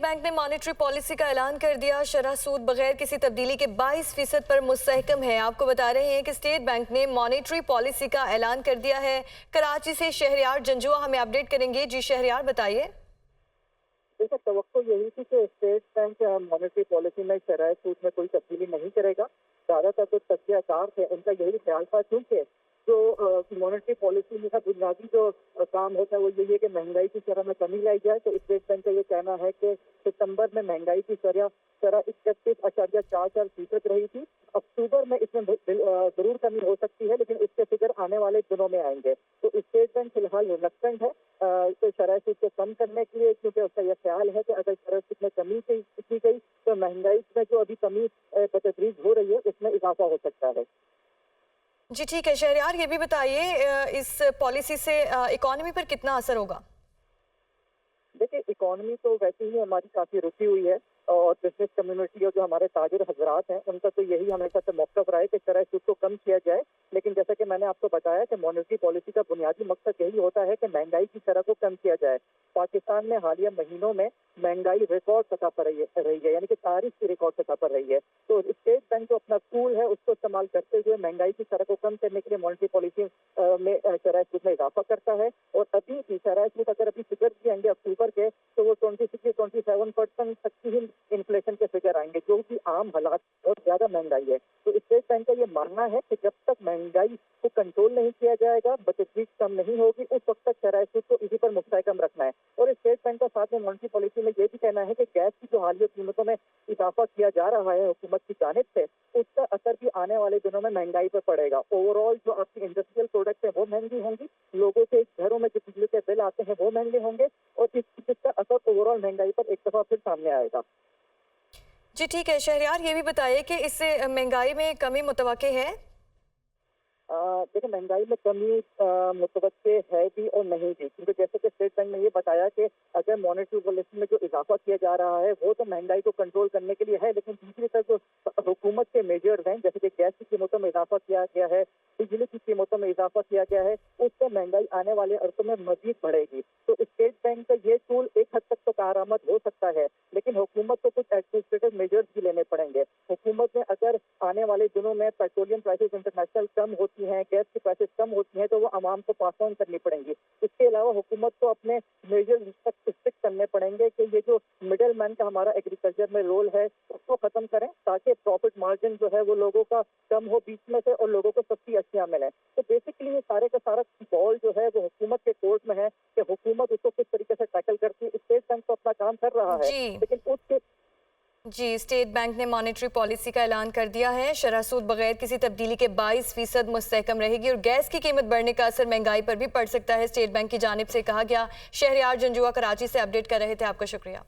Bank ने monetary policy का ऐलान कर दिया। शरह सूद बगैर किसी तब्दीली के 22% पर मुस्तहकम है। आपको बता रहे हैं कि स्टेट बैंक ने मॉनेटरी पॉलिसी का ऐलान कर दिया है। कराची से शहरयार जंजुआ हमें अपडेट करेंगे। जी शहरयार, बताइए। देखिए, तवक्को यही थी कि स्टेट बैंक मॉनेटरी पॉलिसी में शरह सूद में कोई तब्दीली नहीं करेगा। ज्यादातर जो तज्जियाकार थे उनका यही ख्याल था, क्योंकि जो मॉनेटरी पॉलिसी में का बुनियादी जो काम होता है वो यही है कि महंगाई की शरह में कमी लाई जाए। तो स्टेट बैंक का ये कहना है कि सितंबर में महंगाई की शरह 31.44% रही थी। अक्टूबर में इसमें जरूर कमी हो सकती है, लेकिन इसके फिगर आने वाले दिनों में आएंगे। तो स्टेट बैंक फिलहाल रिलक्टेंट है तो शरह सूद को कम करने के लिए, क्योंकि उसका यह ख्याल है कि अगर शरह सूद में कमी की गई तो महंगाई में जो अभी कमी बतदरीज हो रही है उसमें इजाफा हो सकता है। जी ठीक है शहरयार, ये भी बताइए इस पॉलिसी से इकोनॉमी पर कितना असर होगा? देखिए, इकोनॉमी तो वैसे ही हमारी काफी रुकी हुई है और बिजनेस कम्युनिटी और जो हमारे ताजिर हजरात हैं उनका तो यही हमेशा से मौक़िफ़ रहा है कि शरह सूद को कम किया जाए। लेकिन जैसा कि मैंने आपको बताया कि मॉनेटरी पॉलिसी का बुनियादी मकसद यही होता है कि महंगाई की शरह को कम किया जाए। पाकिस्तान में हालिया महीनों में महंगाई रिकॉर्ड सतह पर रही है, यानी कि तारीख की रिकॉर्ड सतह पर रही है। तो स्टेट बैंक जो अपना टूल है उसको इस्तेमाल करते हुए महंगाई की शरह को कम करने के लिए मॉनेटरी पॉलिसी में शरह सूद में इजाफा करता है। और अभी भी शरह सूद अगर अभी फिगर भी आएंगे अक्टूबर के, तो वो 26-27% तक की ही इन्फ्लेशन के फिगर आएंगे, जो कि आम हालात बहुत ज्यादा महंगाई है। तो स्टेट बैंक का ये मानना है कि जब तक महंगाई को कंट्रोल नहीं किया जाएगा, बचत कम नहीं होगी, उस वक्त तक शरह सूद को इसी पर मुस्तहकम रखना है। और स्टेट बैंक का साथ में मॉनेटरी पॉलिसी में ये भी कहना है कि गैस की जो हालिया कीमतों में इजाफा किया जा रहा है हुकूमत की जानिब से, उसका असर भी आने वाले दिनों में महंगाई पर पड़ेगा। ओवरऑल जो आपकी इंडस्ट्रियल प्रोडक्ट है वो महंगी होंगी, लोगों के घरों में जो बिजली के बिल आते हैं वो महंगे होंगे, और इसका असर ओवरऑल महंगाई पर एक दफा फिर सामने आएगा। जी ठीक है शहरयार, ये भी बताइए कि इससे महंगाई में कमी मुतवक्के है? देखिए, महंगाई में कमी मुतवक्के है भी और नहीं भी, क्योंकि जैसे कि स्टेट बैंक ने ये बताया कि अगर मॉनेटरी पॉलिसी में जो इजाफा किया जा रहा है वो तो महंगाई को कंट्रोल करने के लिए है, लेकिन दूसरी तरफ जो हुकूमत के मेजर्स हैं, जैसे कि गैस की कीमतों में इजाफा किया गया है, बिजली की कीमतों में इजाफा किया गया है, उससे महंगाई आने वाले अरसों में मजीद बढ़ेगी। तो स्टेट बैंक का ये टूल एक हद तक तो कारआमद हो सकता है, लेकिन हुकूमत को कुछ एडमिनिस्ट्रेटिव मेजर्स भी लेने पड़ेंगे। हुकूमत में अगर आने वाले दिनों में पेट्रोलियम प्राइसेस इंटरनेशनल कम होती हैं, गैस की प्राइसेस कम होती हैं, तो वो आवाम को पास ऑन करनी पड़ेंगी। इसके अलावा हुकूमत को अपने मेजर्स तक स्टिक करने पड़ेंगे कि ये जो मिडिल मैन का हमारा एग्रीकल्चर में रोल है उसको खत्म करें, ताकि प्रॉफिट मार्जिन जो है वो लोगों का कम हो बीच में से और लोगों को सस्ती अशिया मिले। तो बेसिकली ये सारे का सारा बॉल जो है वो हुकूमत के कोर्ट में है कि हुकूमत उसको किस तरीके से टैकल करती है। स्टेट बैंक तो अपना काम कर रहा है, लेकिन उसके जी, स्टेट बैंक ने मॉनेटरी पॉलिसी का ऐलान कर दिया है। शरह सूद बगैर किसी तब्दीली के 22% मुस्तहकम रहेगी और गैस की कीमत बढ़ने का असर महंगाई पर भी पड़ सकता है, स्टेट बैंक की जानिब से कहा गया। शहरयार जंजुआ कराची से अपडेट कर रहे थे, आपका शुक्रिया।